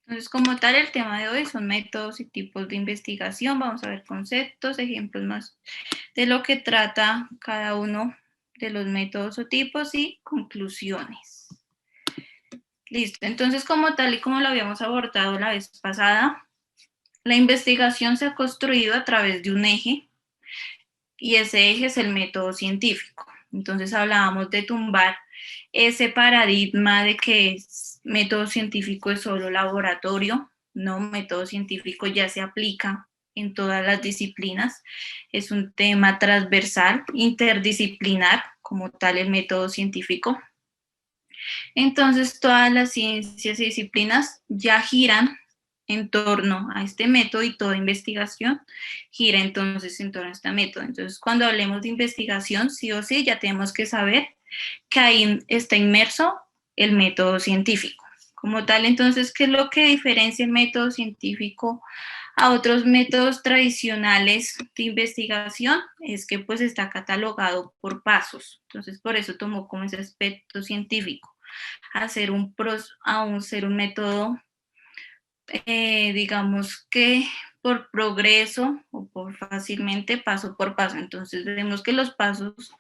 Entonces, como tal, el tema de hoy son métodos y tipos de investigación. Vamos a ver conceptos, ejemplos más de lo que trata cada uno de los métodos o tipos y conclusiones. Listo. Entonces, como tal y como lo habíamos abordado la vez pasada, la investigación se ha construido a través de un eje y ese eje es el método científico. Entonces hablábamos de tumbar ese paradigma de que método científico es solo laboratorio, no, método científico ya se aplica en todas las disciplinas, es un tema transversal, interdisciplinar, como tal el método científico. Entonces todas las ciencias y disciplinas ya giran en torno a este método y toda investigación gira entonces en torno a este método. Entonces, cuando hablemos de investigación, sí o sí, ya tenemos que saber que ahí está inmerso el método científico. Como tal, entonces, ¿qué es lo que diferencia el método científico a otros métodos tradicionales de investigación? Es que pues está catalogado por pasos. Entonces, por eso tomó como ese aspecto científico, hacer ser un método digamos que por progreso o por fácilmente paso por paso. Entonces vemos que los pasos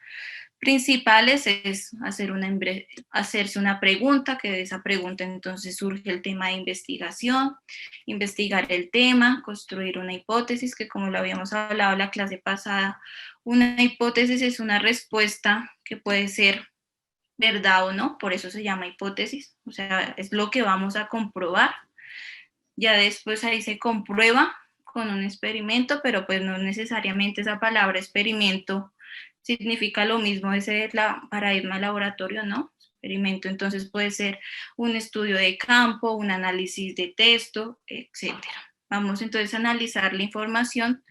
principales es hacerse una pregunta, que de esa pregunta entonces surge el tema de investigación, investigar el tema, construir una hipótesis, que como lo habíamos hablado en la clase pasada, una hipótesis es una respuesta que puede ser verdad o no, por eso se llama hipótesis, o sea, es lo que vamos a comprobar. Ya después ahí se comprueba con un experimento, pero pues no necesariamente esa palabra experimento significa lo mismo, ese es la paradigma de laboratorio, ¿no? Experimento entonces puede ser un estudio de campo, un análisis de texto, etcétera. Vamos entonces a analizar la información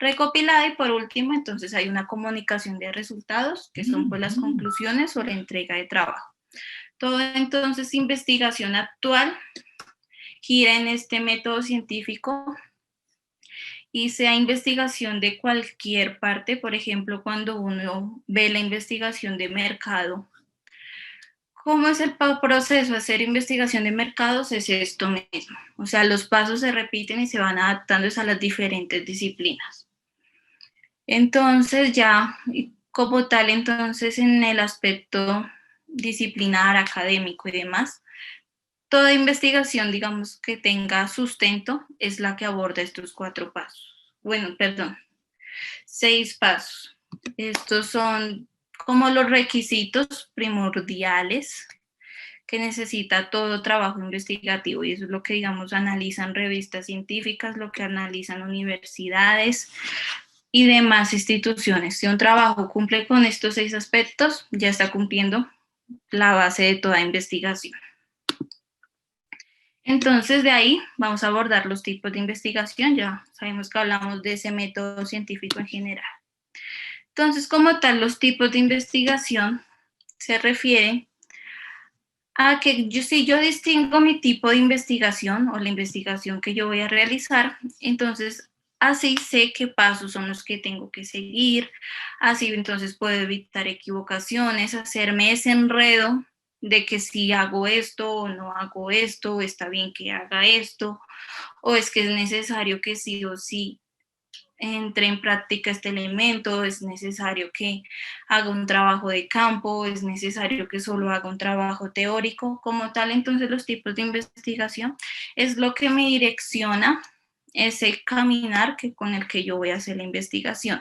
recopilada y por último entonces hay una comunicación de resultados que son pues las conclusiones o la entrega de trabajo. Todo entonces investigación actual gira en este método científico y sea investigación de cualquier parte, por ejemplo, cuando uno ve la investigación de mercado. ¿Cómo es el proceso de hacer investigación de mercados? Es esto mismo. O sea, los pasos se repiten y se van adaptando a las diferentes disciplinas. Entonces, ya como tal, entonces en el aspecto disciplinar, académico y demás, toda investigación, digamos, que tenga sustento es la que aborda estos 4 pasos. Bueno, perdón, 6 pasos. Estos son como los requisitos primordiales que necesita todo trabajo investigativo y eso es lo que, digamos, analizan revistas científicas, lo que analizan universidades y demás instituciones. Si un trabajo cumple con estos 6 aspectos, ya está cumpliendo la base de toda investigación. Entonces, de ahí vamos a abordar los tipos de investigación. Ya sabemos que hablamos de ese método científico en general. Entonces, como tal, los tipos de investigación se refieren a que si yo distingo mi tipo de investigación o la investigación que yo voy a realizar, entonces así sé qué pasos son los que tengo que seguir, así entonces puedo evitar equivocaciones, hacerme ese enredo de que si hago esto o no hago esto, o está bien que haga esto, o es que es necesario que sí o sí entre en práctica este elemento, es necesario que haga un trabajo de campo, es necesario que solo haga un trabajo teórico. Como tal, entonces los tipos de investigación es lo que me direcciona ese caminar con el que yo voy a hacer la investigación.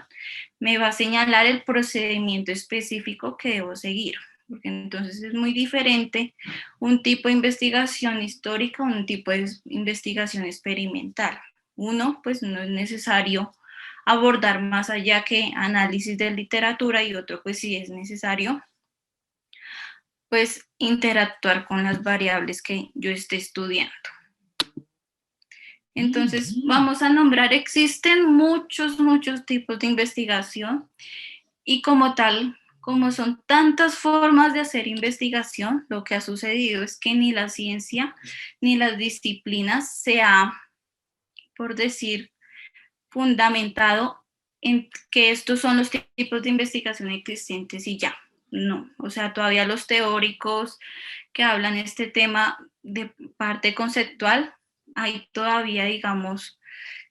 Me va a señalar el procedimiento específico que debo seguir, porque entonces es muy diferente un tipo de investigación histórica a un tipo de investigación experimental. Uno, pues no es necesario abordar más allá que análisis de literatura y otro, pues sí es necesario, pues interactuar con las variables que yo esté estudiando. Entonces, vamos a nombrar, existen muchos tipos de investigación y como tal, como son tantas formas de hacer investigación, lo que ha sucedido es que ni la ciencia ni las disciplinas se ha, por decir, fundamentado en que estos son los tipos de investigación existentes y ya. No, o sea, todavía los teóricos que hablan este tema de parte conceptual hay todavía, digamos,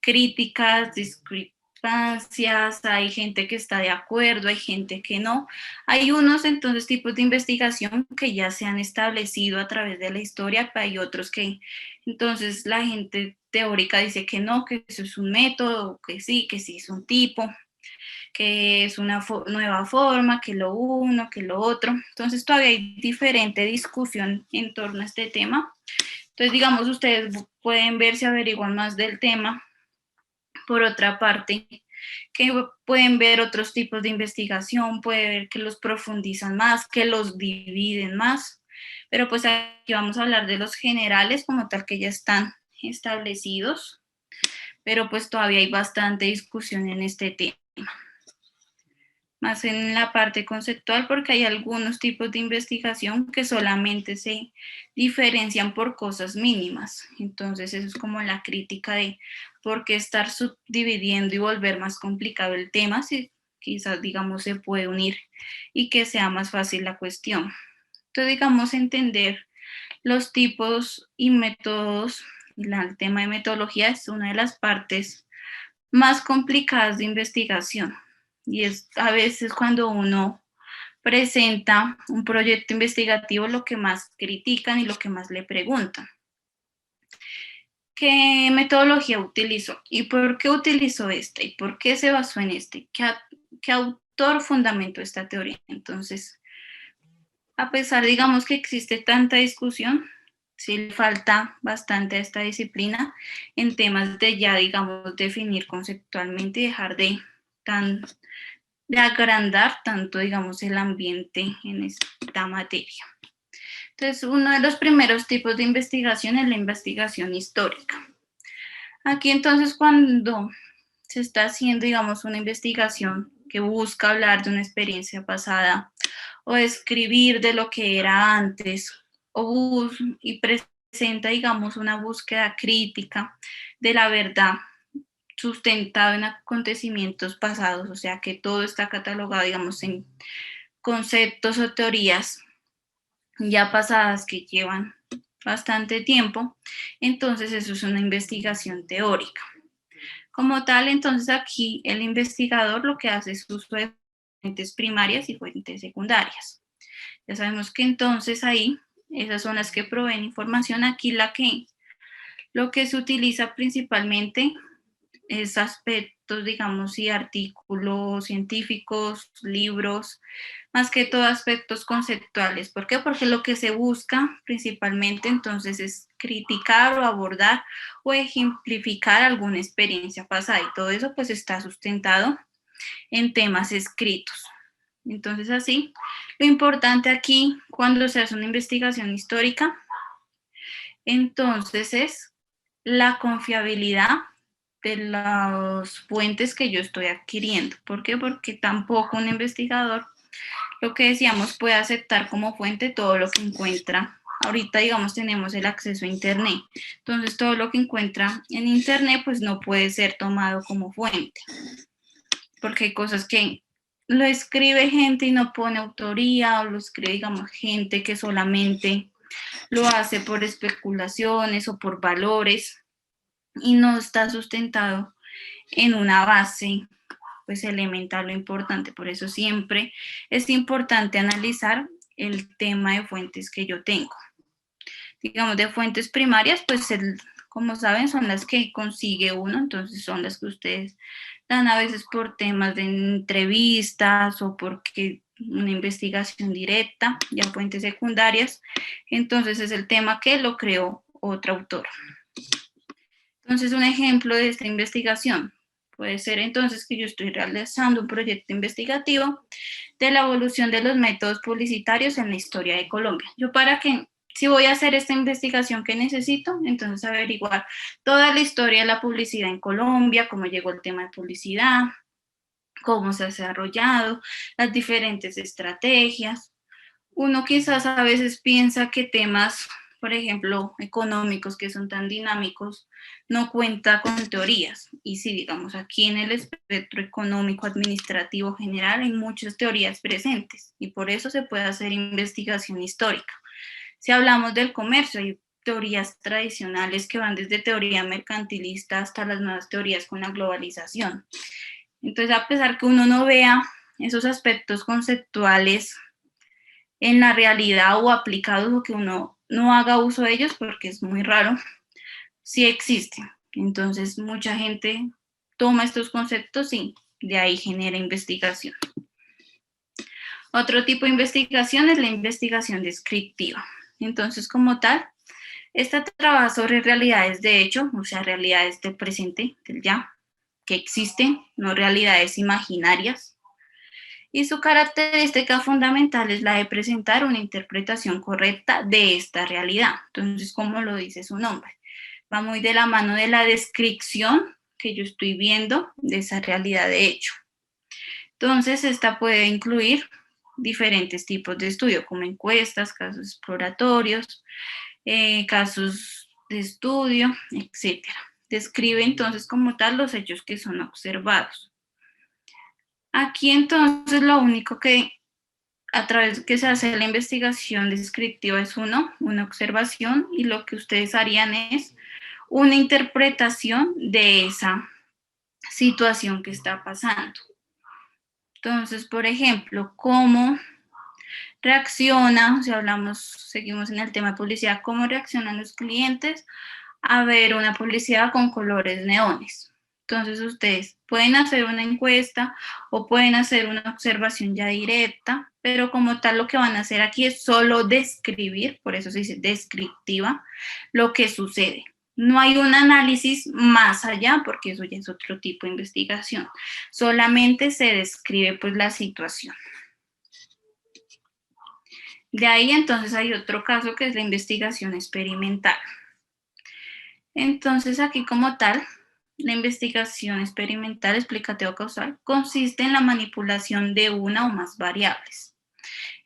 críticas, discrepancias, hay gente que está de acuerdo, hay gente que no. Hay unos entonces tipos de investigación que ya se han establecido a través de la historia, pero hay otros que entonces la gente teórica dice que no, que eso es un método, que sí es un tipo, que es una nueva forma, que lo uno, que lo otro. Entonces todavía hay diferente discusión en torno a este tema. Entonces, digamos, ustedes pueden ver si averiguan más del tema. Por otra parte, que pueden ver otros tipos de investigación, puede ver que los profundizan más, que los dividen más, pero pues aquí vamos a hablar de los generales como tal que ya están establecidos, pero pues todavía hay bastante discusión en este tema, más en la parte conceptual porque hay algunos tipos de investigación que solamente se diferencian por cosas mínimas. Entonces eso es como la crítica de por qué estar subdividiendo y volver más complicado el tema si quizás digamos se puede unir y que sea más fácil la cuestión. Entonces digamos entender los tipos y métodos, el tema de metodología es una de las partes más complicadas de investigación y es a veces cuando uno presenta un proyecto investigativo lo que más critican y lo que más le preguntan. ¿Qué metodología utilizó? ¿Y por qué utilizó esta? ¿Y por qué se basó en este? ¿Qué autor fundamentó esta teoría? Entonces, a pesar, digamos, que existe tanta discusión, sí falta bastante a esta disciplina en temas de ya, digamos, definir conceptualmente y dejar de agrandar tanto, digamos, el ambiente en esta materia. Entonces, uno de los primeros tipos de investigación es la investigación histórica. Aquí entonces cuando se está haciendo, digamos, una investigación que busca hablar de una experiencia pasada o escribir de lo que era antes y presenta, digamos, una búsqueda crítica de la verdad sustentado en acontecimientos pasados, o sea que todo está catalogado, digamos, en conceptos o teorías ya pasadas que llevan bastante tiempo, entonces eso es una investigación teórica. Como tal, entonces aquí el investigador lo que hace es uso de fuentes primarias y fuentes secundarias. Ya sabemos que entonces ahí, esas son las que proveen información, aquí lo que se utiliza principalmente es aspectos, digamos, y artículos científicos, libros, más que todo aspectos conceptuales. ¿Por qué? Porque lo que se busca principalmente entonces es criticar o abordar o ejemplificar alguna experiencia pasada y todo eso pues está sustentado en temas escritos. Entonces así, lo importante aquí cuando se hace una investigación histórica, entonces es la confiabilidad de las fuentes que yo estoy adquiriendo. ¿Por qué? Porque tampoco un investigador, lo que decíamos, puede aceptar como fuente todo lo que encuentra. Ahorita, digamos, tenemos el acceso a Internet. Entonces, todo lo que encuentra en Internet, pues no puede ser tomado como fuente. Porque hay cosas que lo escribe gente y no pone autoría, o lo escribe, digamos, gente que solamente lo hace por especulaciones o por valores y no está sustentado en una base pues elemental o importante. Por eso siempre es importante analizar el tema de fuentes que yo tengo. Digamos, de fuentes primarias, pues como saben, son las que consigue uno, entonces son las que ustedes dan a veces por temas de entrevistas o porque una investigación directa, ya fuentes secundarias, entonces es el tema que lo creó otro autor. Entonces, un ejemplo de esta investigación puede ser entonces que yo estoy realizando un proyecto investigativo de la evolución de los métodos publicitarios en la historia de Colombia. Yo para que, si voy a hacer esta investigación que necesito, entonces averiguar toda la historia de la publicidad en Colombia, cómo llegó el tema de publicidad, cómo se ha desarrollado, las diferentes estrategias. Uno quizás a veces piensa que temas, por ejemplo, económicos que son tan dinámicos, no cuenta con teorías. Y sí, digamos, aquí en el espectro económico administrativo general hay muchas teorías presentes y por eso se puede hacer investigación histórica. Si hablamos del comercio, hay teorías tradicionales que van desde teoría mercantilista hasta las nuevas teorías con la globalización. Entonces, a pesar que uno no vea esos aspectos conceptuales en la realidad o aplicados, o que uno no haga uso de ellos, porque es muy raro, sí existen. Entonces, mucha gente toma estos conceptos y de ahí genera investigación. Otro tipo de investigación es la investigación descriptiva. Entonces, como tal, esta trabaja sobre realidades de hecho, o sea, realidades del presente, del ya, que existen, no realidades imaginarias. Y su característica fundamental es la de presentar una interpretación correcta de esta realidad. Entonces, como lo dice su nombre, va muy de la mano de la descripción que yo estoy viendo de esa realidad de hecho. Entonces, esta puede incluir diferentes tipos de estudio, como encuestas, casos exploratorios, casos de estudio, etc. Describe entonces como tal los hechos que son observados. Aquí entonces lo único que a través que se hace la investigación descriptiva es una observación, y lo que ustedes harían es una interpretación de esa situación que está pasando. Entonces, por ejemplo, ¿cómo reacciona, si seguimos en el tema de publicidad, cómo reaccionan los clientes a ver una publicidad con colores neones? Entonces, ustedes pueden hacer una encuesta o pueden hacer una observación ya directa, pero como tal lo que van a hacer aquí es solo describir, por eso se dice descriptiva, lo que sucede. No hay un análisis más allá, porque eso ya es otro tipo de investigación. Solamente se describe pues la situación. De ahí entonces hay otro caso que es la investigación experimental. Entonces aquí como tal, la investigación experimental explicativa causal consiste en la manipulación de una o más variables.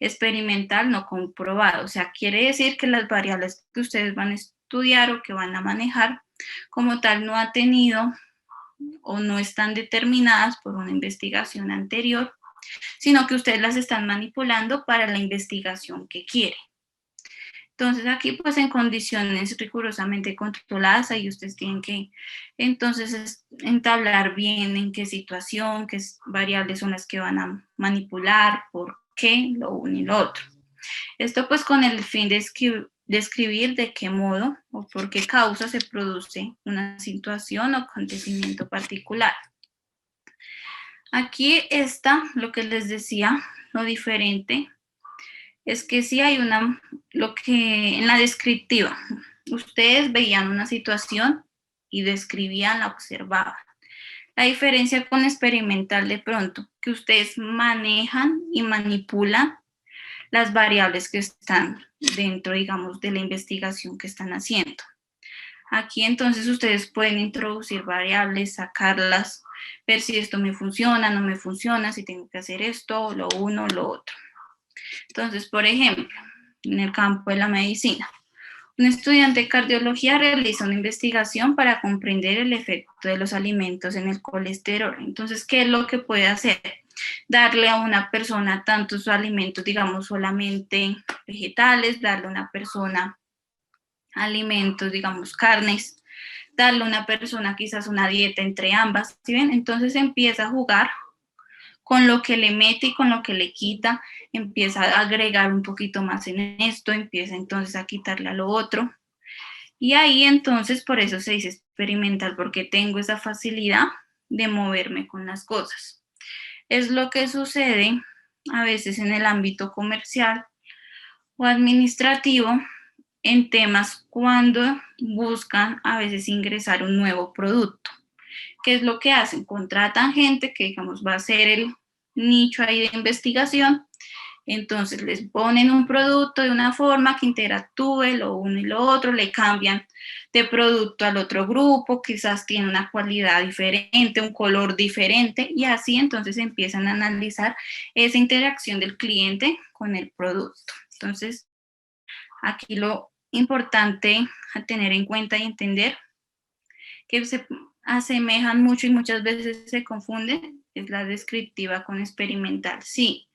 Experimental no comprobado, o sea, quiere decir que las variables que ustedes van a estudiar o que van a manejar como tal no ha tenido o no están determinadas por una investigación anterior, sino que ustedes las están manipulando para la investigación que quieren. Entonces aquí pues en condiciones rigurosamente controladas, ahí ustedes tienen que entonces entablar bien en qué situación, qué variables son las que van a manipular, por qué, lo uno y lo otro. Esto pues con el fin de describir de qué modo o por qué causa se produce una situación o acontecimiento particular. Aquí está lo que les decía, lo diferente es que sí hay lo que en la descriptiva, ustedes veían una situación y describían, la observaban. La diferencia con experimental de pronto, que ustedes manejan y manipulan las variables que están dentro, digamos, de la investigación que están haciendo. Aquí entonces ustedes pueden introducir variables, sacarlas, ver si esto me funciona, no me funciona, si tengo que hacer esto, lo uno, lo otro. Entonces, por ejemplo, en el campo de la medicina, un estudiante de cardiología realiza una investigación para comprender el efecto de los alimentos en el colesterol. Entonces, ¿qué es lo que puede hacer? Darle a una persona tantos alimentos, digamos, solamente vegetales, darle a una persona alimentos, digamos, carnes, darle a una persona quizás una dieta entre ambas, ¿sí ven? Entonces empieza a jugar con lo que le mete y con lo que le quita, empieza a agregar un poquito más en esto, empieza entonces a quitarle a lo otro. Y ahí entonces por eso se dice experimental, porque tengo esa facilidad de moverme con las cosas. Es lo que sucede a veces en el ámbito comercial o administrativo en temas cuando buscan a veces ingresar un nuevo producto. ¿Qué es lo que hacen? Contratan gente que, digamos, va a ser el nicho ahí de investigación, entonces les ponen un producto de una forma que interactúe lo uno y lo otro, le cambian de producto al otro grupo, quizás tiene una cualidad diferente, un color diferente, y así entonces empiezan a analizar esa interacción del cliente con el producto. Entonces, aquí lo importante a tener en cuenta y entender que se asemejan mucho y muchas veces se confunden es la descriptiva con experimental. Sí,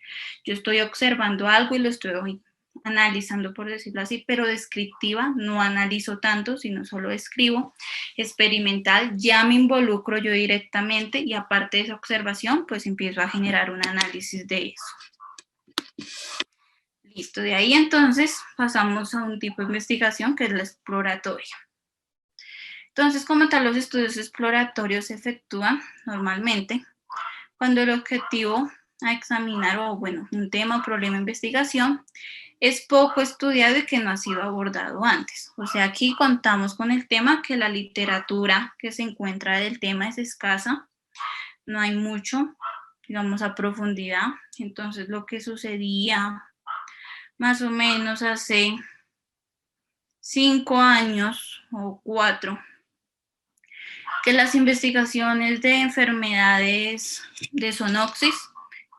yo estoy observando algo y lo estoy analizando, por decirlo así, pero descriptiva, no analizo tanto, sino solo escribo. Experimental, ya me involucro yo directamente y aparte de esa observación, pues empiezo a generar un análisis de eso. Listo, de ahí entonces pasamos a un tipo de investigación que es la exploratoria. Entonces, como tal, los estudios exploratorios se efectúan normalmente cuando el objetivo a examinar, o bueno, un tema o problema de investigación es poco estudiado y que no ha sido abordado antes. O sea, aquí contamos con el tema que la literatura que se encuentra del tema es escasa, no hay mucho, digamos, a profundidad. Entonces, lo que sucedía más o menos hace 5 años o 4, que las investigaciones de enfermedades de zoonosis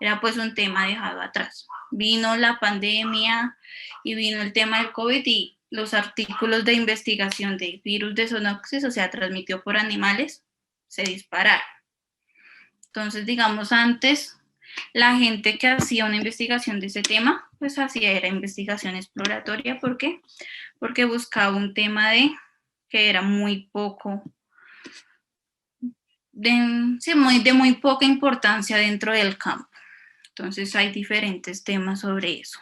era pues un tema dejado atrás. Vino la pandemia y vino el tema del COVID y los artículos de investigación de virus de zoonosis, o sea, transmitido por animales, se dispararon. Entonces, digamos, antes la gente que hacía una investigación de ese tema, pues hacía era investigación exploratoria. ¿Por qué? Porque buscaba un tema que era muy poco, de muy poca importancia dentro del campo. Entonces hay diferentes temas sobre eso.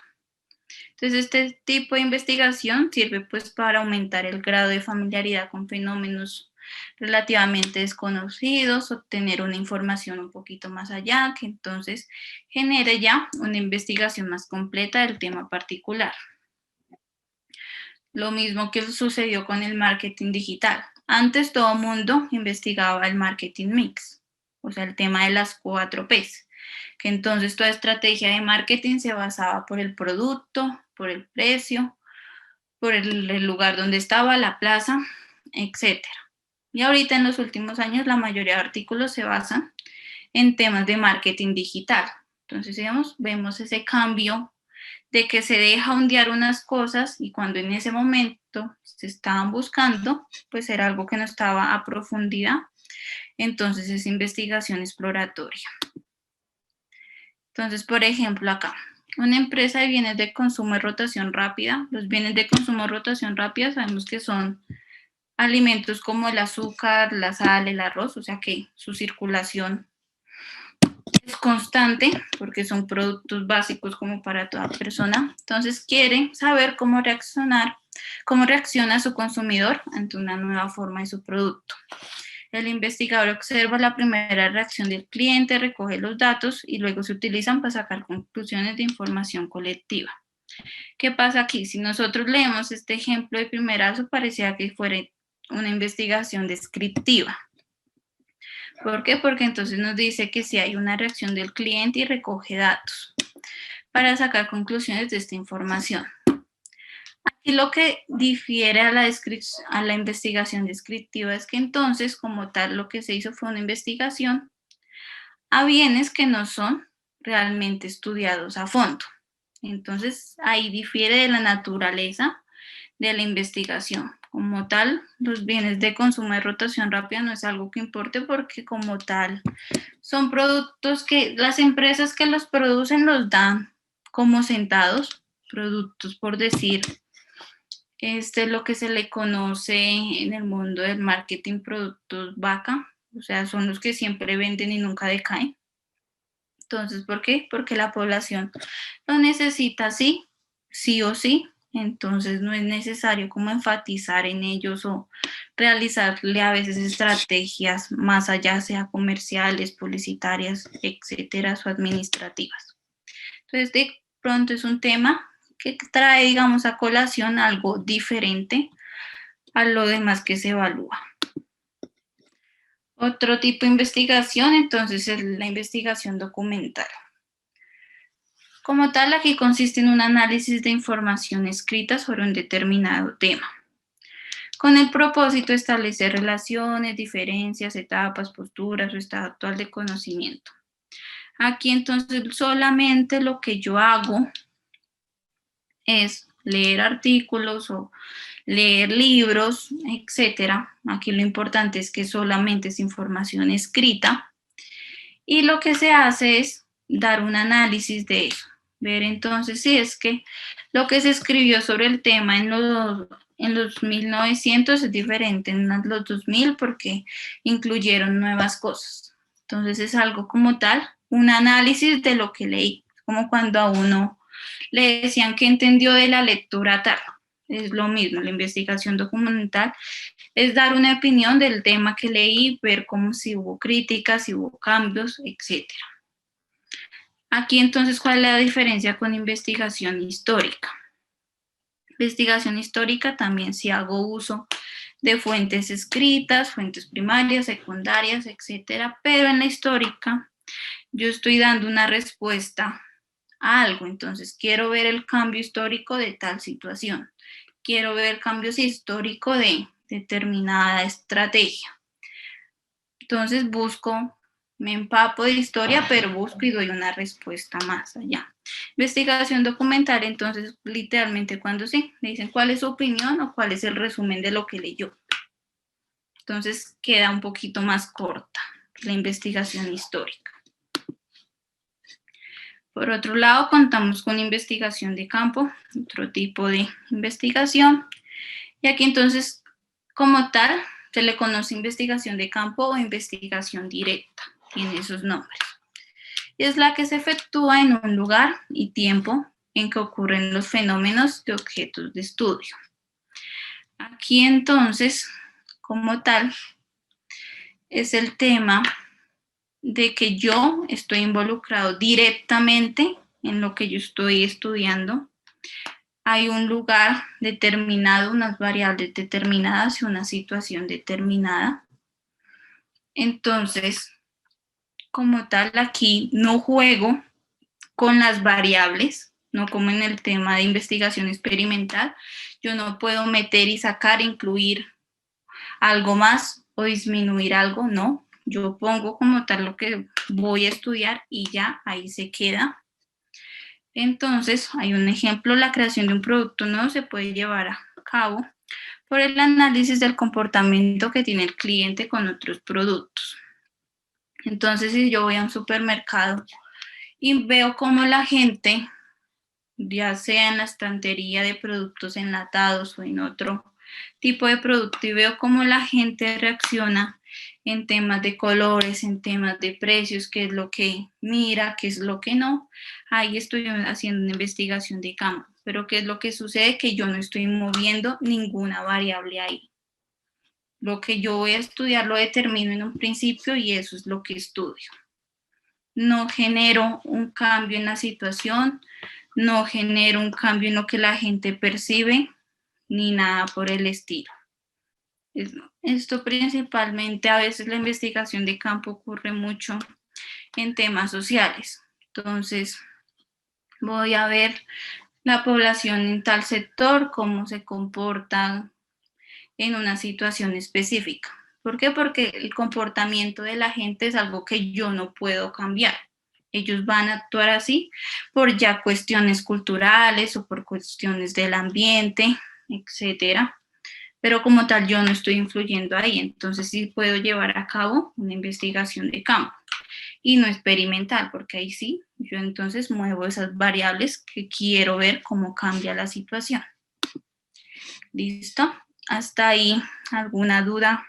Entonces este tipo de investigación sirve pues para aumentar el grado de familiaridad con fenómenos relativamente desconocidos, obtener una información un poquito más allá, que entonces genere ya una investigación más completa del tema particular. Lo mismo que sucedió con el marketing digital. Antes todo el mundo investigaba el marketing mix, o sea, el tema de las 4 Ps, que entonces toda estrategia de marketing se basaba por el producto, por el precio, por el lugar donde estaba, la plaza, etc. Y ahorita en los últimos años la mayoría de artículos se basan en temas de marketing digital. Entonces, digamos, vemos ese cambio de que se deja ondear unas cosas y cuando en ese momento se estaban buscando, pues era algo que no estaba a profundidad, entonces es investigación exploratoria. Entonces, por ejemplo, acá, una empresa de bienes de consumo y rotación rápida. Los bienes de consumo y rotación rápida sabemos que son alimentos como el azúcar, la sal, el arroz, o sea que su circulación es constante porque son productos básicos como para toda persona. Entonces quiere saber cómo reacciona su consumidor ante una nueva forma de su producto. El investigador observa la primera reacción del cliente, recoge los datos y luego se utilizan para sacar conclusiones de información colectiva. ¿Qué pasa aquí? Si nosotros leemos este ejemplo de primerazo, parecía que fuera una investigación descriptiva. ¿Por qué? Porque entonces nos dice que si hay una reacción del cliente y recoge datos para sacar conclusiones de esta información. Aquí lo que difiere a la investigación descriptiva es que entonces, como tal, lo que se hizo fue una investigación a bienes que no son realmente estudiados a fondo. Entonces, ahí difiere de la naturaleza de la investigación. Como tal, los bienes de consumo de rotación rápida no es algo que importe porque como tal son productos que las empresas que los producen los dan como sentados, productos por decir, lo que se le conoce en el mundo del marketing productos vaca, o sea, son los que siempre venden y nunca decaen. Entonces, ¿por qué? Porque la población lo necesita sí o sí. Entonces no es necesario como enfatizar en ellos o realizarle a veces estrategias más allá, sea comerciales, publicitarias, etcétera, o administrativas. Entonces, de pronto es un tema que trae, digamos, a colación algo diferente a lo demás que se evalúa. Otro tipo de investigación, entonces, es la investigación documental. Como tal, aquí consiste en un análisis de información escrita sobre un determinado tema, con el propósito de establecer relaciones, diferencias, etapas, posturas o estado actual de conocimiento. Aquí entonces solamente lo que yo hago es leer artículos o leer libros, etcétera. Aquí lo importante es que solamente es información escrita y lo que se hace es dar un análisis de eso. ver entonces si es que lo que se escribió sobre el tema en los 1900 es diferente en los 2000 porque incluyeron nuevas cosas. Entonces es algo como tal, un análisis de lo que leí, como cuando a uno le decían que entendió de la lectura tal. Es lo mismo, la investigación documental es dar una opinión del tema que leí, ver cómo si hubo críticas, si hubo cambios, etcétera. Aquí entonces, ¿cuál es la diferencia con investigación histórica? Investigación histórica también si hago uso de fuentes escritas, fuentes primarias, secundarias, etcétera, pero en la histórica yo estoy dando una respuesta a algo, entonces quiero ver el cambio histórico de tal situación, quiero ver cambios históricos de determinada estrategia. Entonces busco, me empapo de historia, pero busco y doy una respuesta más allá. Investigación documental, entonces, literalmente cuando sí, me dicen cuál es su opinión o cuál es el resumen de lo que leyó. Entonces queda un poquito más corta la investigación histórica. Por otro lado, contamos con investigación de campo, otro tipo de investigación. Y aquí entonces, como tal, se le conoce investigación de campo o investigación directa, tiene esos nombres. Y es la que se efectúa en un lugar y tiempo en que ocurren los fenómenos de objetos de estudio. Aquí entonces, como tal, es el tema de que yo estoy involucrado directamente en lo que yo estoy estudiando. Hay un lugar determinado, unas variables determinadas y una situación determinada. Entonces, como tal, aquí no juego con las variables, no como en el tema de investigación experimental. Yo no puedo meter y sacar, incluir algo más o disminuir algo, no. Yo pongo como tal lo que voy a estudiar y ya ahí se queda. Entonces, hay un ejemplo, la creación de un producto nuevo se puede llevar a cabo por el análisis del comportamiento que tiene el cliente con otros productos. Entonces, si yo voy a un supermercado y veo cómo la gente, ya sea en la estantería de productos enlatados o en otro tipo de producto, y veo cómo la gente reacciona en temas de colores, en temas de precios, qué es lo que mira, qué es lo que no, ahí estoy haciendo una investigación de campo. Pero ¿qué es lo que sucede? Que yo no estoy moviendo ninguna variable ahí. Lo que yo voy a estudiar lo determino en un principio y eso es lo que estudio. No genero un cambio en la situación, no genero un cambio en lo que la gente percibe, ni nada por el estilo. Esto principalmente, a veces la investigación de campo ocurre mucho en temas sociales. Entonces, voy a ver la población en tal sector, cómo se comporta en una situación específica. ¿Por qué? Porque el comportamiento de la gente es algo que yo no puedo cambiar. Ellos van a actuar así por ya cuestiones culturales o por cuestiones del ambiente, etcétera. Pero como tal yo no estoy influyendo ahí, entonces sí puedo llevar a cabo una investigación de campo y no experimental, porque ahí sí, yo entonces muevo esas variables que quiero ver cómo cambia la situación. ¿Listo? Hasta ahí, ¿alguna duda?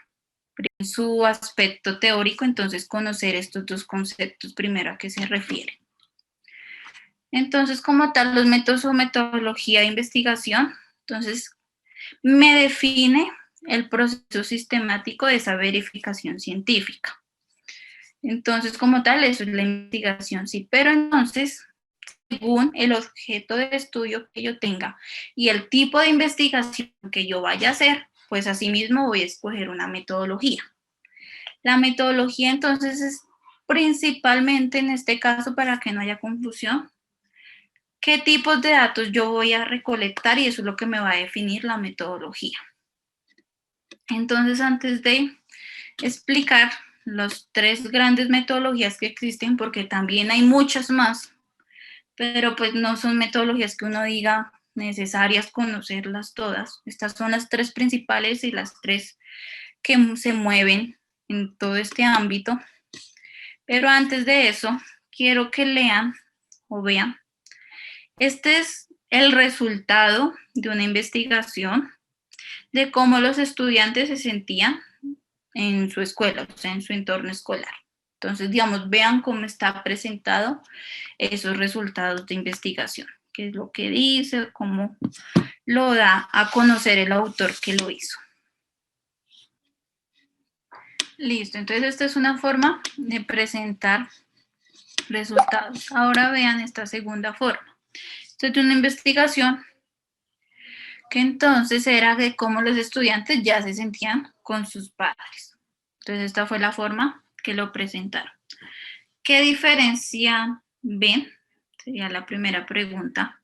En su aspecto teórico, entonces conocer estos dos conceptos primero a qué se refiere. Entonces, como tal, los métodos o metodología de investigación, entonces, me define el proceso sistemático de esa verificación científica. Entonces, como tal, eso es la investigación, sí, pero entonces, según el objeto de estudio que yo tenga y el tipo de investigación que yo vaya a hacer, pues asimismo voy a escoger una metodología. La metodología entonces es principalmente en este caso, para que no haya confusión, qué tipos de datos yo voy a recolectar y eso es lo que me va a definir la metodología. Entonces, antes de explicar las tres grandes metodologías que existen, porque también hay muchas más, pero pues no son metodologías que uno diga necesarias conocerlas todas. Estas son las tres principales y las tres que se mueven en todo este ámbito. Pero antes de eso, quiero que lean o vean Este es el resultado de una investigación de cómo los estudiantes se sentían en su escuela, o sea, en su entorno escolar. Entonces, digamos, vean cómo está presentado esos resultados de investigación, qué es lo que dice, cómo lo da a conocer el autor que lo hizo. Listo, entonces esta es una forma de presentar resultados. Ahora vean esta segunda forma. Esta es una investigación que entonces era de cómo los estudiantes ya se sentían con sus padres. Entonces esta fue la forma que lo presentaron. ¿Qué diferencia ven? Sería la primera pregunta.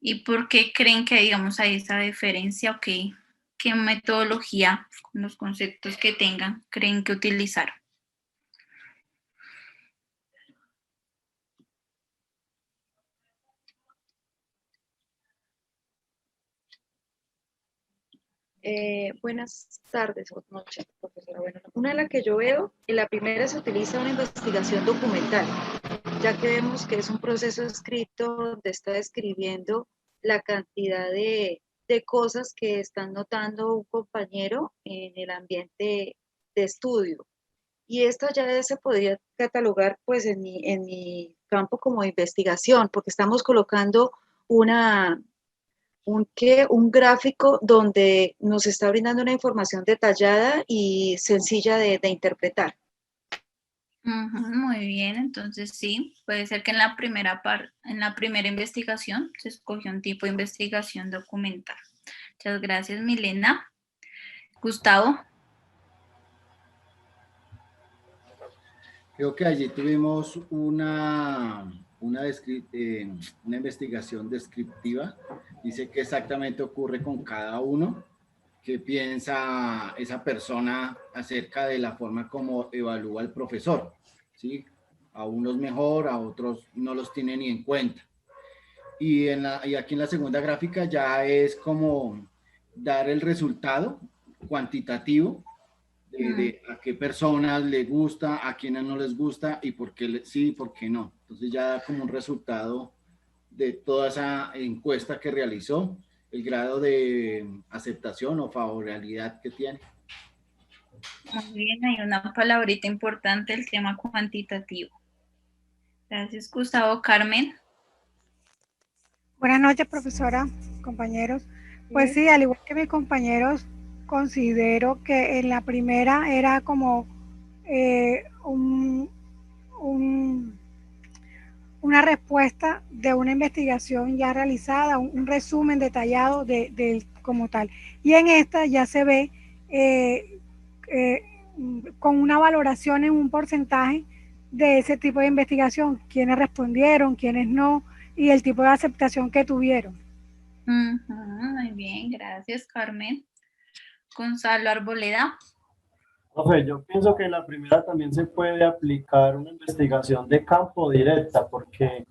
¿Y por qué creen que, digamos, hay esa diferencia o qué metodología, con los conceptos que tengan, creen que utilizaron? Buenas tardes o noches, profesora. Bueno, una de las que yo veo, en la primera se utiliza una investigación documental, ya que vemos que es un proceso escrito donde está describiendo la cantidad de cosas que están notando un compañero en el ambiente de estudio. Y esto ya se podría catalogar pues en mi campo como investigación, porque estamos colocando una, un gráfico donde nos está brindando una información detallada y sencilla de interpretar. Muy bien, entonces sí, puede ser que en la en la primera investigación se escogió un tipo de investigación documental. Muchas gracias, Milena. Gustavo. Creo que allí tuvimos una investigación descriptiva. Dice qué exactamente ocurre con cada uno, qué piensa esa persona acerca de la forma como evalúa el profesor. ¿Sí? A unos mejor, a otros no los tiene ni en cuenta. Y aquí en la segunda gráfica ya es como dar el resultado cuantitativo de a qué personas les gusta, a quienes no les gusta y por qué sí y por qué no. Entonces ya da como un resultado de toda esa encuesta que realizó, el grado de aceptación o favorabilidad que tiene. Muy bien, hay una palabrita importante, el tema cuantitativo. Gracias, Gustavo. Carmen. Buenas noches, profesora, compañeros. Pues sí, al igual que mis compañeros, considero que en la primera era como una respuesta de una investigación ya realizada, un resumen detallado como tal. Y en esta ya se ve con una valoración en un porcentaje de ese tipo de investigación, quiénes respondieron, quiénes no, y el tipo de aceptación que tuvieron. Muy bien, gracias, Carmen. Gonzalo Arboleda. Profe, yo pienso que en la primera también se puede aplicar una investigación de campo directa, porque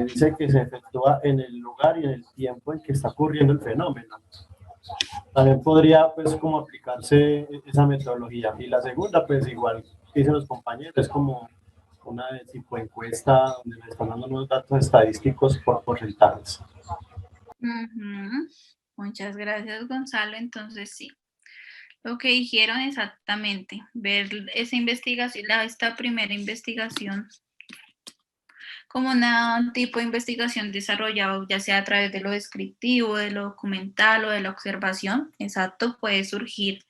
dice que se efectúa en el lugar y en el tiempo en que está ocurriendo el fenómeno. También podría, pues, como aplicarse esa metodología. Y la segunda, pues, igual dicen los compañeros, es como una tipo de encuesta donde me están dando unos datos estadísticos por porcentajes. Muchas gracias, Gonzalo. Entonces, sí, lo que dijeron exactamente, ver esa investigación, esta primera investigación como un tipo de investigación desarrollado ya sea a través de lo descriptivo, de lo documental o de la observación, exacto, puede surgir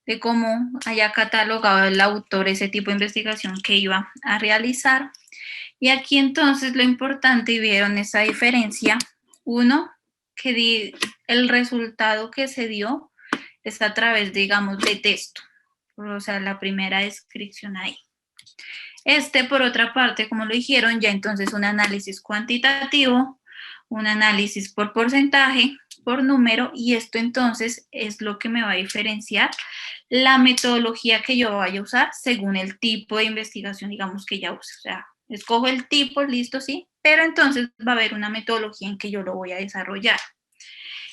de cómo haya catalogado el autor ese tipo de investigación que iba a realizar. Y aquí entonces lo importante, y vieron esa diferencia, uno, que el resultado que se dio es a través, digamos, de texto, o sea, la primera descripción ahí. Por otra parte, como lo dijeron, ya entonces un análisis cuantitativo, un análisis por porcentaje, por número, y esto entonces es lo que me va a diferenciar la metodología que yo vaya a usar según el tipo de investigación, digamos, que ya use. O sea, escojo el tipo, listo, sí, pero entonces va a haber una metodología en que yo lo voy a desarrollar.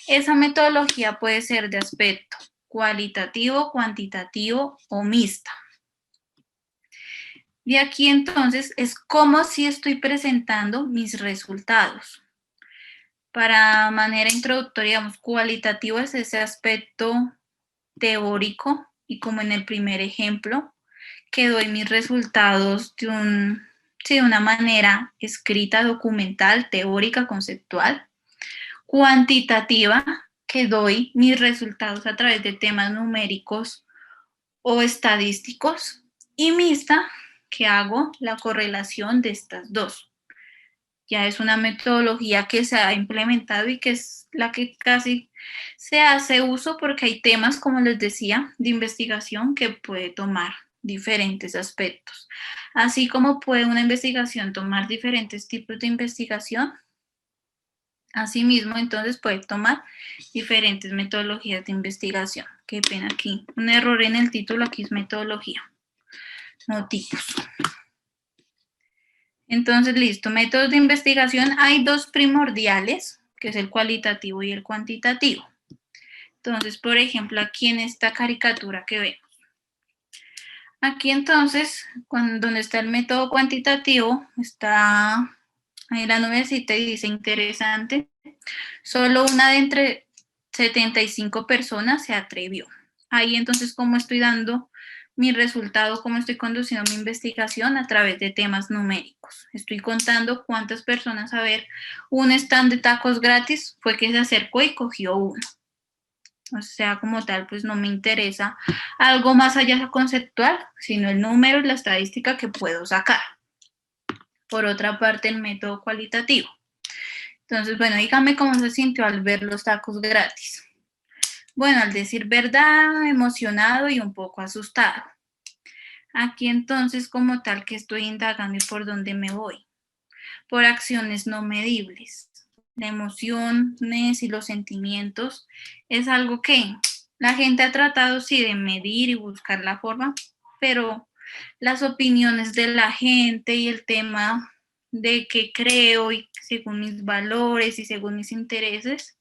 Esa metodología puede ser de aspecto cualitativo, cuantitativo o mixta. De aquí entonces es como si estoy presentando mis resultados. Para manera introductoria, digamos, cualitativo es ese aspecto teórico y como en el primer ejemplo, que doy mis resultados de una manera escrita, documental, teórica, conceptual. Cuantitativa, que doy mis resultados a través de temas numéricos o estadísticos. Y mixta, que hago la correlación de estas dos. Ya es una metodología que se ha implementado y que es la que casi se hace uso porque hay temas, como les decía, de investigación que puede tomar diferentes aspectos. Así como puede una investigación tomar diferentes tipos de investigación, asimismo, entonces puede tomar diferentes metodologías de investigación. Qué pena aquí. Un error en el título, aquí es metodología, no tipos. Entonces, listo, métodos de investigación. Hay dos primordiales, que es el cualitativo y el cuantitativo. Entonces, por ejemplo, aquí en esta caricatura que vemos. Aquí entonces, donde está el método cuantitativo, está ahí la nubecita y dice interesante. Solo una de entre 75 personas se atrevió. Ahí entonces, ¿cómo estoy dando mi resultado, cómo estoy conduciendo mi investigación? A través de temas numéricos. Estoy contando cuántas personas, a ver, un stand de tacos gratis fue que se acercó y cogió uno. O sea, como tal, pues no me interesa algo más allá conceptual, sino el número y la estadística que puedo sacar. Por otra parte, el método cualitativo. Entonces, bueno, dígame cómo se sintió al ver los tacos gratis. Bueno, al decir verdad, emocionado y un poco asustado. Aquí entonces, como tal, que estoy indagando y por dónde me voy. Por acciones no medibles. La emociones y los sentimientos es algo que la gente ha tratado, sí, de medir y buscar la forma, pero las opiniones de la gente y el tema de qué creo y según mis valores y según mis intereses,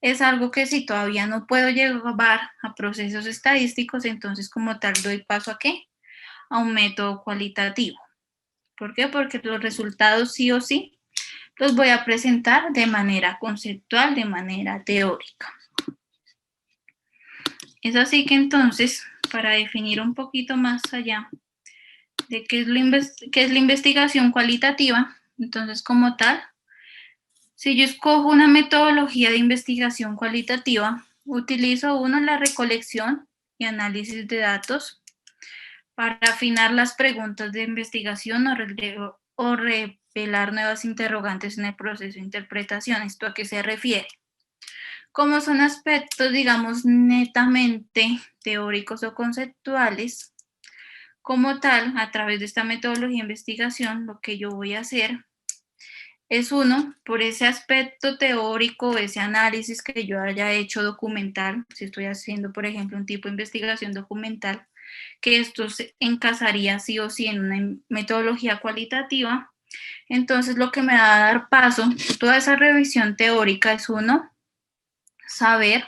es algo que si todavía no puedo llevar a procesos estadísticos, entonces como tal doy paso ¿a qué? A un método cualitativo. ¿Por qué? Porque los resultados sí o sí los voy a presentar de manera conceptual, de manera teórica. Es así que entonces, para definir un poquito más allá de qué es la investigación cualitativa, entonces como tal, si yo escojo una metodología de investigación cualitativa, utilizo uno la recolección y análisis de datos para afinar las preguntas de investigación o revelar nuevas interrogantes en el proceso de interpretación. ¿Esto a qué se refiere? Como son aspectos, digamos, netamente teóricos o conceptuales, como tal, a través de esta metodología de investigación, lo que yo voy a hacer es uno, por ese aspecto teórico, ese análisis que yo haya hecho documental, si estoy haciendo, por ejemplo, un tipo de investigación documental, que esto se encasaría sí o sí en una metodología cualitativa. Entonces, lo que me va a dar paso, toda esa revisión teórica es uno, saber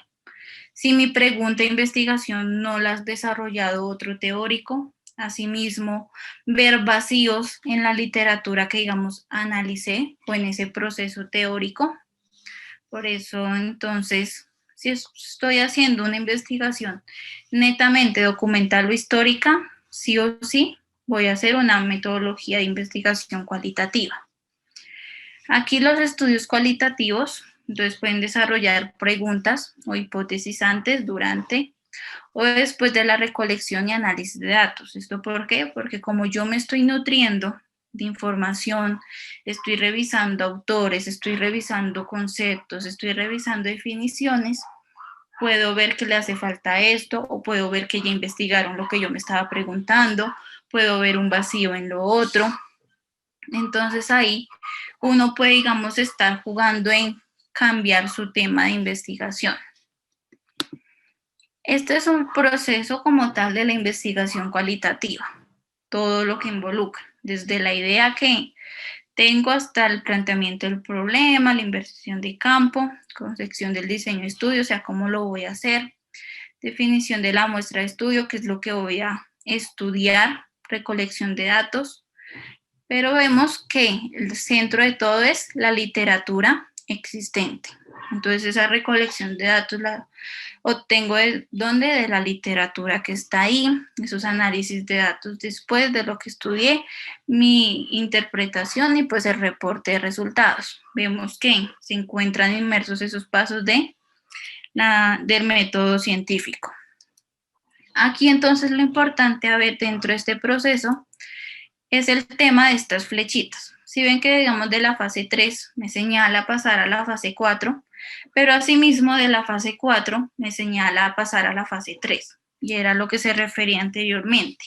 si mi pregunta de investigación no la has desarrollado otro teórico. Asimismo, ver vacíos en la literatura que, digamos, analicé o en ese proceso teórico. Por eso, entonces, si estoy haciendo una investigación netamente documental o histórica, sí o sí voy a hacer una metodología de investigación cualitativa. Aquí los estudios cualitativos, entonces pueden desarrollar preguntas o hipótesis antes, durante o después de la recolección y análisis de datos. ¿Esto por qué? Porque como yo me estoy nutriendo de información, estoy revisando autores, estoy revisando conceptos, estoy revisando definiciones, puedo ver que le hace falta esto o puedo ver que ya investigaron lo que yo me estaba preguntando, puedo ver un vacío en lo otro. Entonces ahí uno puede, digamos, estar jugando en cambiar su tema de investigación. Este es un proceso como tal de la investigación cualitativa, todo lo que involucra, desde la idea que tengo hasta el planteamiento del problema, la inversión de campo, concepción del diseño de estudio, o sea, cómo lo voy a hacer, definición de la muestra de estudio, que es lo que voy a estudiar, recolección de datos, pero vemos que el centro de todo es la literatura existente. Entonces esa recolección de datos la obtengo de la literatura que está ahí, esos análisis de datos después de lo que estudié, mi interpretación y pues el reporte de resultados. Vemos que se encuentran inmersos esos pasos del método científico. Aquí entonces lo importante a ver dentro de este proceso es el tema de estas flechitas. Si ven que digamos de la fase 3 me señala pasar a la fase 4, pero asimismo de la fase 4 me señala a pasar a la fase 3, y era lo que se refería anteriormente.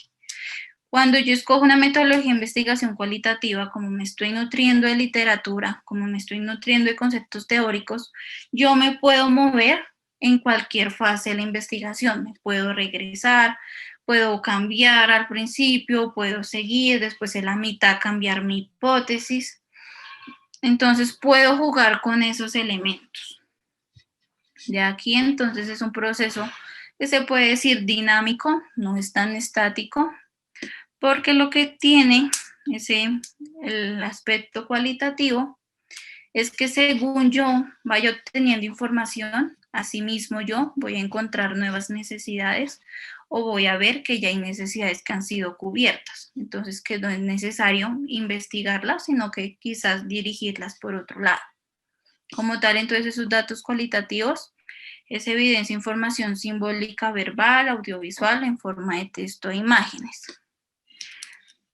Cuando yo escojo una metodología de investigación cualitativa, como me estoy nutriendo de literatura, como me estoy nutriendo de conceptos teóricos, yo me puedo mover en cualquier fase de la investigación, me puedo regresar, puedo cambiar al principio, puedo seguir, después en la mitad cambiar mi hipótesis. Entonces puedo jugar con esos elementos. De aquí entonces es un proceso que se puede decir dinámico, no es tan estático, porque lo que tiene el aspecto cualitativo es que según yo vaya obteniendo información, asimismo yo voy a encontrar nuevas necesidades o voy a ver que ya hay necesidades que han sido cubiertas. Entonces que no es necesario investigarlas, sino que quizás dirigirlas por otro lado. Como tal, entonces esos datos cualitativos es evidencia, información simbólica, verbal, audiovisual, en forma de texto e imágenes.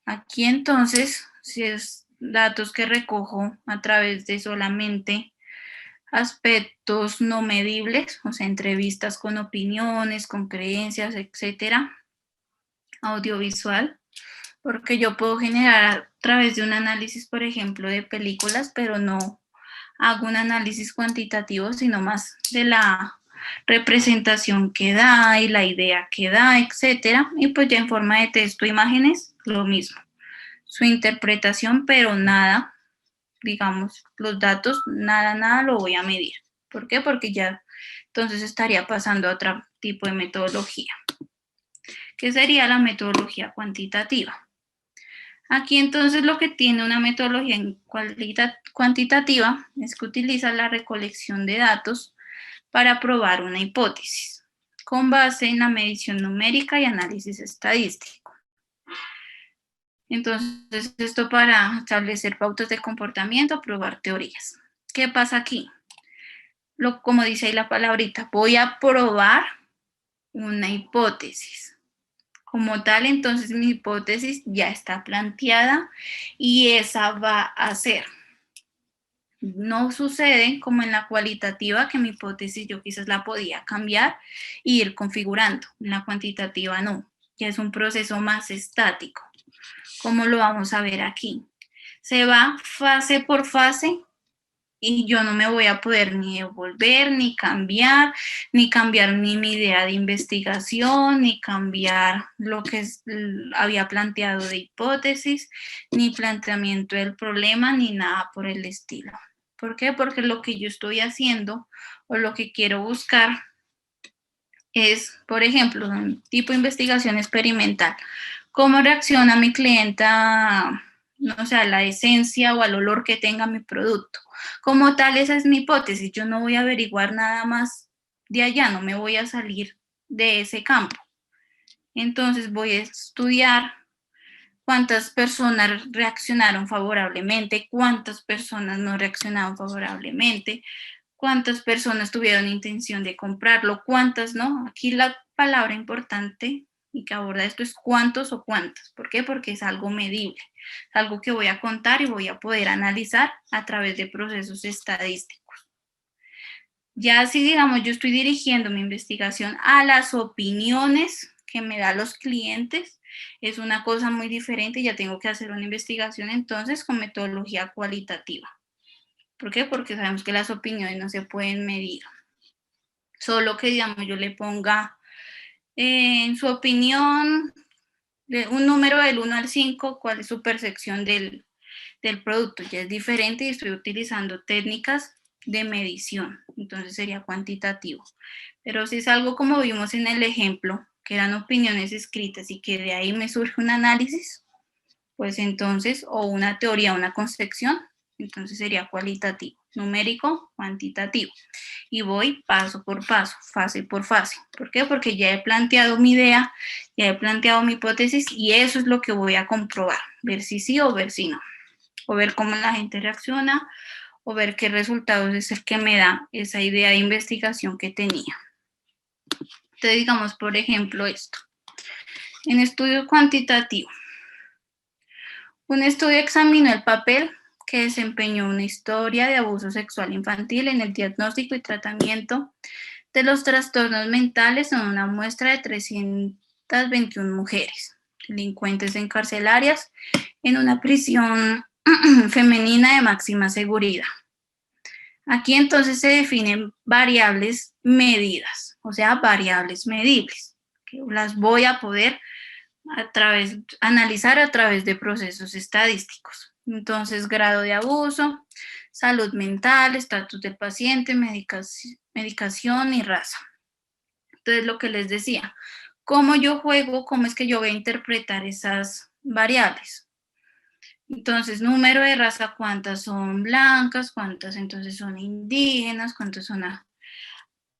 Aquí entonces, si es datos que recojo a través de solamente aspectos no medibles, o sea, entrevistas con opiniones, con creencias, etcétera. Audiovisual, porque yo puedo generar a través de un análisis, por ejemplo, de películas, pero no hago un análisis cuantitativo, sino más de la representación que da y la idea que da, etcétera. Y pues ya en forma de texto, imágenes, lo mismo. Su interpretación, pero nada, digamos, los datos, nada lo voy a medir. ¿Por qué? Porque ya entonces estaría pasando a otro tipo de metodología, que sería la metodología cuantitativa. Aquí entonces lo que tiene una metodología cuantitativa es que utiliza la recolección de datos para probar una hipótesis, con base en la medición numérica y análisis estadístico. Entonces, esto para establecer pautas de comportamiento, probar teorías. ¿Qué pasa aquí? Como dice ahí la palabrita, voy a probar una hipótesis. Como tal, entonces mi hipótesis ya está planteada y esa va a ser. No sucede como en la cualitativa, que mi hipótesis yo quizás la podía cambiar e ir configurando. En la cuantitativa no, ya es un proceso más estático. ¿Cómo lo vamos a ver aquí? Se va fase por fase y yo no me voy a poder ni devolver, ni cambiar ni mi idea de investigación, ni cambiar lo que había planteado de hipótesis, ni planteamiento del problema, ni nada por el estilo. ¿Por qué? Porque lo que yo estoy haciendo o lo que quiero buscar es, por ejemplo, un tipo de investigación experimental. ¿Cómo reacciona mi clienta, no sé, a la esencia o al olor que tenga mi producto? Como tal, esa es mi hipótesis. Yo no voy a averiguar nada más de allá, no me voy a salir de ese campo. Entonces voy a estudiar cuántas personas reaccionaron favorablemente, cuántas personas no reaccionaron favorablemente, cuántas personas tuvieron intención de comprarlo, cuántas no. Aquí la palabra importante y que aborda esto es cuántos o cuántas. ¿Por qué? Porque es algo medible, es algo que voy a contar y voy a poder analizar a través de procesos estadísticos. Ya si, digamos, yo estoy dirigiendo mi investigación a las opiniones que me dan los clientes, es una cosa muy diferente, ya tengo que hacer una investigación entonces con metodología cualitativa. ¿Por qué? Porque sabemos que las opiniones no se pueden medir. Solo que, digamos, yo le ponga en su opinión un número del 1 al 5, cuál es su percepción del producto. Ya es diferente y estoy utilizando técnicas de medición, entonces sería cuantitativo. Pero si es algo como vimos en el ejemplo, que eran opiniones escritas y que de ahí me surge un análisis, pues entonces, o una teoría, una concepción, entonces sería cualitativo, numérico, cuantitativo. Y voy paso por paso, fase por fase. ¿Por qué? Porque ya he planteado mi idea, ya he planteado mi hipótesis y eso es lo que voy a comprobar, ver si sí o ver si no, o ver cómo la gente reacciona, o ver qué resultados es el que me da esa idea de investigación que tenía. Entonces, digamos, por ejemplo, esto. En estudio cuantitativo, un estudio examinó el papel que desempeñó una historia de abuso sexual infantil en el diagnóstico y tratamiento de los trastornos mentales en una muestra de 321 mujeres, delincuentes encarcelarias en una prisión femenina de máxima seguridad. Aquí entonces se definen variables medidas, o sea, variables medibles, que las voy a poder analizar a través de procesos estadísticos. Entonces, grado de abuso, salud mental, estatus del paciente, medicación y raza. Entonces, lo que les decía, ¿cómo yo juego? ¿Cómo es que yo voy a interpretar esas variables? Entonces, número de raza, ¿cuántas son blancas? ¿Cuántas entonces son indígenas? ¿Cuántas son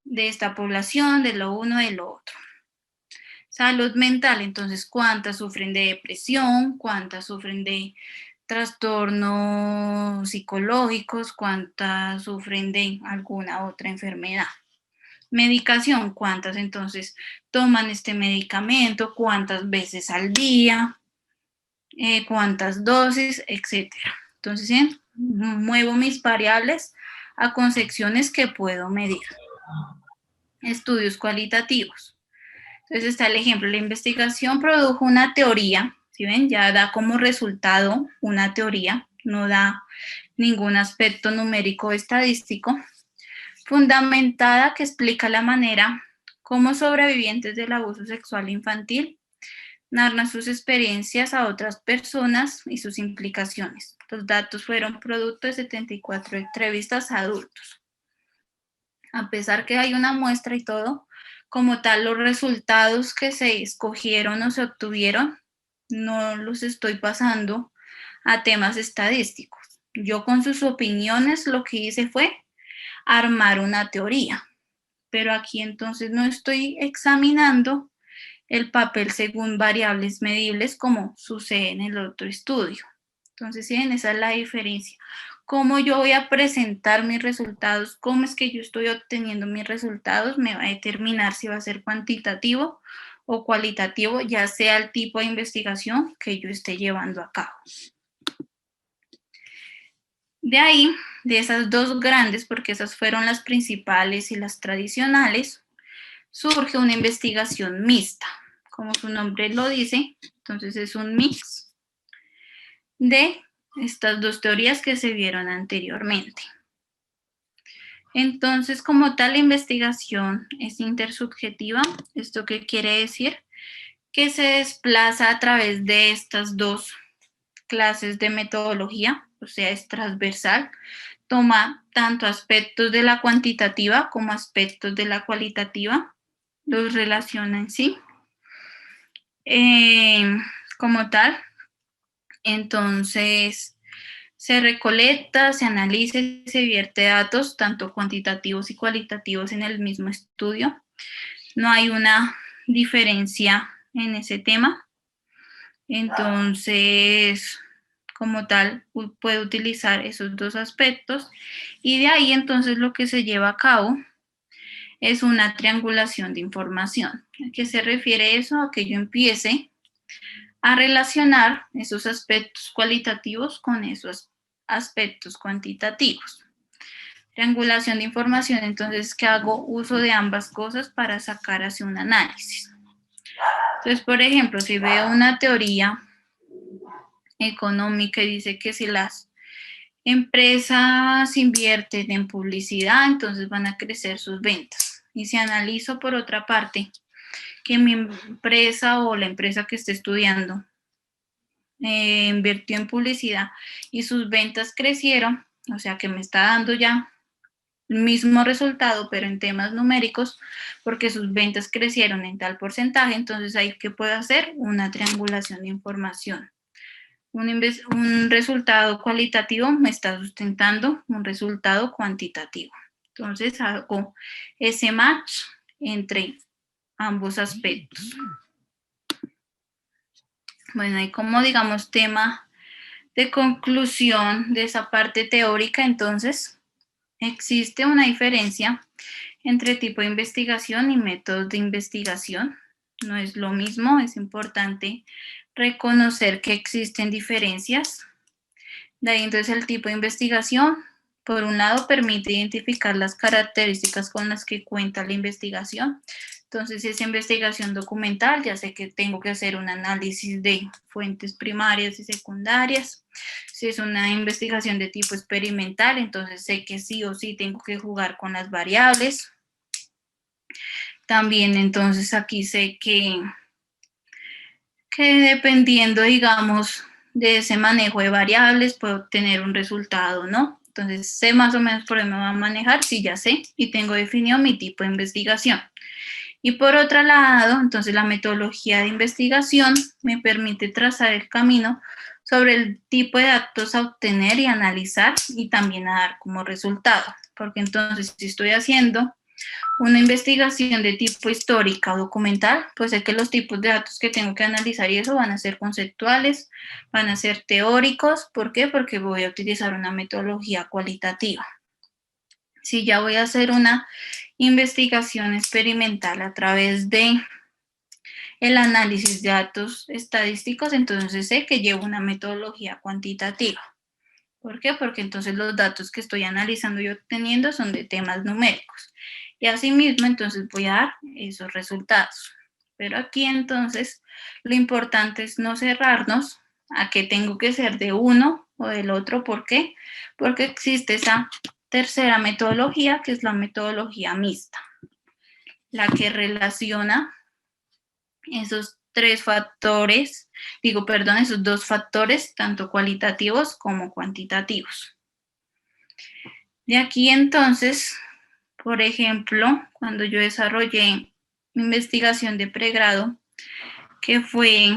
de esta población, de lo uno, de lo otro? Salud mental, entonces, ¿cuántas sufren de depresión? ¿Cuántas sufren de trastornos psicológicos? ¿Cuántas sufren de alguna otra enfermedad? Medicación, ¿cuántas entonces toman este medicamento? ¿Cuántas veces al día? ¿Cuántas dosis? Etcétera. Entonces, ¿sí? Muevo mis variables a concepciones que puedo medir. Estudios cualitativos. Entonces está el ejemplo, la investigación produjo una teoría, ¿sí ven? Ya da como resultado una teoría, no da ningún aspecto numérico o estadístico, fundamentada que explica la manera como sobrevivientes del abuso sexual infantil narran sus experiencias a otras personas y sus implicaciones. Los datos fueron producto de 74 entrevistas a adultos. A pesar que hay una muestra y todo, como tal, los resultados que se escogieron o se obtuvieron, no los estoy pasando a temas estadísticos. Yo con sus opiniones lo que hice fue armar una teoría, pero aquí entonces no estoy examinando el papel según variables medibles como sucede en el otro estudio. Entonces, ¿sí? Esa es la diferencia. ¿Cómo yo voy a presentar mis resultados? ¿Cómo es que yo estoy obteniendo mis resultados? Me va a determinar si va a ser cuantitativo o cualitativo, ya sea el tipo de investigación que yo esté llevando a cabo. De ahí, de esas dos grandes, porque esas fueron las principales y las tradicionales, surge una investigación mixta. Como su nombre lo dice, entonces es un mix de estas dos teorías que se vieron anteriormente. Entonces, como tal, la investigación es intersubjetiva. ¿Esto qué quiere decir? Que se desplaza a través de estas dos clases de metodología, o sea, es transversal, toma tanto aspectos de la cuantitativa como aspectos de la cualitativa, los relaciona en sí. Como tal, entonces se recolecta, se analiza y se vierte datos, tanto cuantitativos y cualitativos en el mismo estudio. No hay una diferencia en ese tema. Entonces, como tal, puede utilizar esos dos aspectos. Y de ahí, entonces, lo que se lleva a cabo es una triangulación de información. ¿A qué se refiere eso? A que yo empiece a relacionar esos aspectos cualitativos con esos aspectos cuantitativos. Triangulación de información, entonces, que hago uso de ambas cosas para sacar hacia un análisis. Entonces, por ejemplo, si veo una teoría económica y dice que si las empresas invierten en publicidad, entonces van a crecer sus ventas. Y si analizo por otra parte que mi empresa o la empresa que esté estudiando invirtió en publicidad y sus ventas crecieron, o sea que me está dando ya el mismo resultado, pero en temas numéricos, porque sus ventas crecieron en tal porcentaje, entonces ahí ¿qué puedo hacer? Una triangulación de información. un resultado cualitativo me está sustentando un resultado cuantitativo. Entonces hago ese match entre ambos aspectos. Bueno, y como digamos tema de conclusión de esa parte teórica, entonces existe una diferencia entre tipo de investigación y métodos de investigación. No es lo mismo, es importante reconocer que existen diferencias. De ahí entonces el tipo de investigación, por un lado, permite identificar las características con las que cuenta la investigación. Entonces, si es investigación documental, ya sé que tengo que hacer un análisis de fuentes primarias y secundarias. Si es una investigación de tipo experimental, entonces sé que sí o sí tengo que jugar con las variables. También entonces aquí sé que dependiendo, digamos, de ese manejo de variables, puedo obtener un resultado, ¿no? Entonces, sé más o menos por dónde me va a manejar, sí, ya sé, y tengo definido mi tipo de investigación. Y por otro lado, entonces la metodología de investigación me permite trazar el camino sobre el tipo de datos a obtener y analizar y también a dar como resultado. Porque entonces, si estoy haciendo una investigación de tipo histórica o documental, pues sé que los tipos de datos que tengo que analizar y eso van a ser conceptuales, van a ser teóricos. ¿Por qué? Porque voy a utilizar una metodología cualitativa. Si ya voy a hacer una investigación experimental a través de el análisis de datos estadísticos, entonces sé que llevo una metodología cuantitativa. ¿Por qué? Porque entonces los datos que estoy analizando y obteniendo son de temas numéricos. Y asimismo, entonces voy a dar esos resultados. Pero aquí entonces lo importante es no cerrarnos a que tengo que ser de uno o del otro. ¿Por qué? Porque existe esa tercera metodología, que es la metodología mixta, la que relaciona esos esos dos factores, tanto cualitativos como cuantitativos. De aquí entonces, por ejemplo, cuando yo desarrollé mi investigación de pregrado, que fue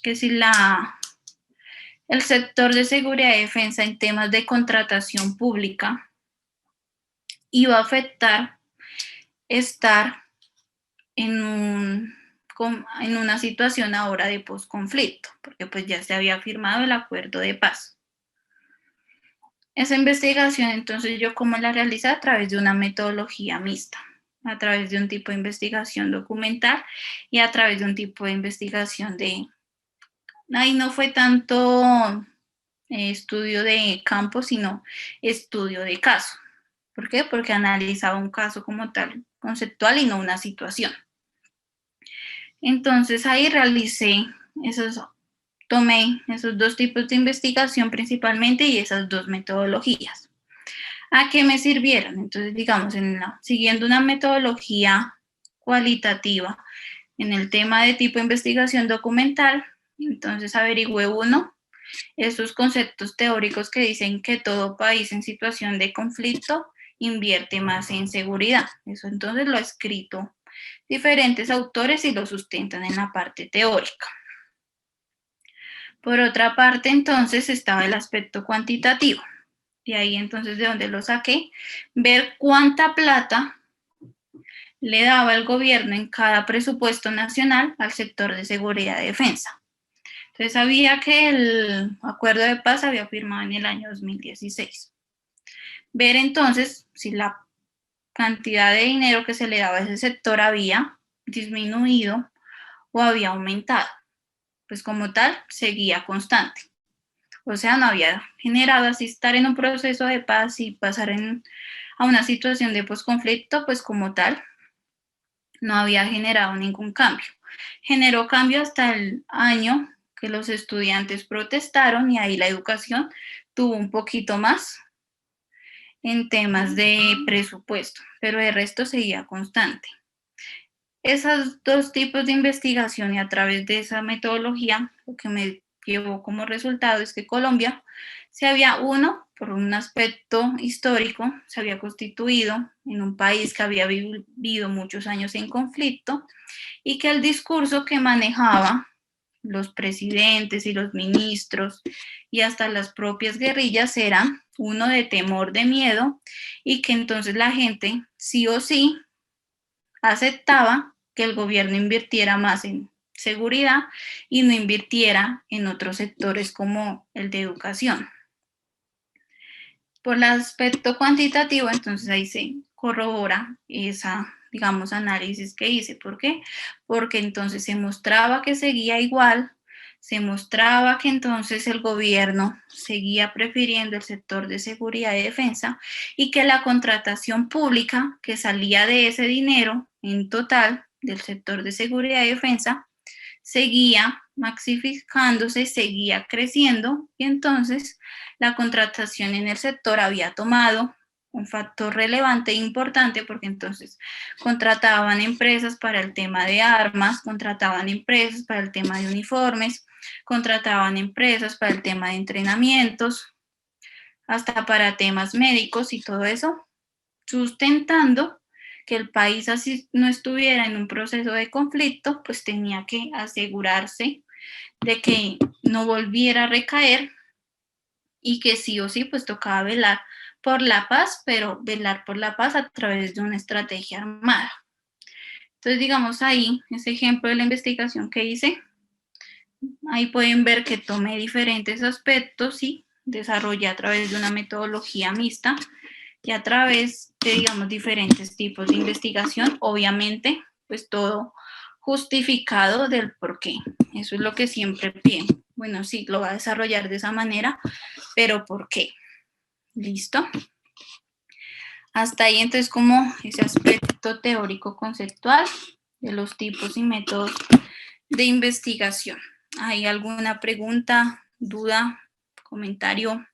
que si el sector de seguridad y defensa en temas de contratación pública iba a afectar estar en una situación ahora de posconflicto, porque pues ya se había firmado el acuerdo de paz. Esa investigación, entonces, ¿yo cómo la realicé? A través de una metodología mixta, a través de un tipo de investigación documental y a través de un tipo de investigación ahí no fue tanto estudio de campo, sino estudio de caso. ¿Por qué? Porque analizaba un caso como tal, conceptual y no una situación. Entonces ahí tomé esos dos tipos de investigación principalmente y esas dos metodologías. ¿A qué me sirvieron? Entonces, digamos, siguiendo una metodología cualitativa en el tema de tipo de investigación documental, entonces averigüé esos conceptos teóricos que dicen que todo país en situación de conflicto invierte más en seguridad. Eso entonces lo ha escrito diferentes autores y lo sustentan en la parte teórica. Por otra parte, entonces, estaba el aspecto cuantitativo. De ahí, entonces, de donde lo saqué, ver cuánta plata le daba el gobierno en cada presupuesto nacional al sector de seguridad y defensa. Entonces, sabía que el acuerdo de paz había firmado en el año 2016. Ver, entonces, si la cantidad de dinero que se le daba a ese sector había disminuido o había aumentado. Pues como tal, seguía constante. O sea, no había generado así estar en un proceso de paz y pasar a una situación de posconflicto, pues como tal, no había generado ningún cambio. Generó cambio hasta el año que los estudiantes protestaron y ahí la educación tuvo un poquito más en temas de presupuesto, pero el resto seguía constante. Esos dos tipos de investigación y a través de esa metodología, lo que me llevó como resultado es que Colombia por un aspecto histórico, se había constituido en un país que había vivido muchos años en conflicto y que el discurso que manejaba los presidentes y los ministros y hasta las propias guerrillas era uno de temor, de miedo, y que entonces la gente sí o sí aceptaba que el gobierno invirtiera más en seguridad y no invirtiera en otros sectores como el de educación. Por el aspecto cuantitativo, entonces ahí se corrobora esa, digamos, análisis que hice. ¿Por qué? Porque entonces se mostraba que seguía igual, se mostraba que entonces el gobierno seguía prefiriendo el sector de seguridad y defensa y que la contratación pública que salía de ese dinero en total del sector de seguridad y defensa seguía maxificándose, seguía creciendo y entonces la contratación en el sector había tomado un factor relevante e importante porque entonces contrataban empresas para el tema de armas, contrataban empresas para el tema de uniformes, contrataban empresas para el tema de entrenamientos, hasta para temas médicos y todo eso, sustentando que el país así no estuviera en un proceso de conflicto, pues tenía que asegurarse de que no volviera a recaer y que sí o sí pues tocaba velar por la paz, pero velar por la paz a través de una estrategia armada. Entonces, digamos ahí, ese ejemplo de la investigación que hice, ahí pueden ver que tomé diferentes aspectos y desarrollé a través de una metodología mixta y a través de, digamos, diferentes tipos de investigación, obviamente, pues todo justificado del por qué. Eso es lo que siempre pienso. Bueno, sí, lo va a desarrollar de esa manera, pero ¿por qué? ¿Listo? Hasta ahí entonces como ese aspecto teórico conceptual de los tipos y métodos de investigación. ¿Hay alguna pregunta, duda, comentario?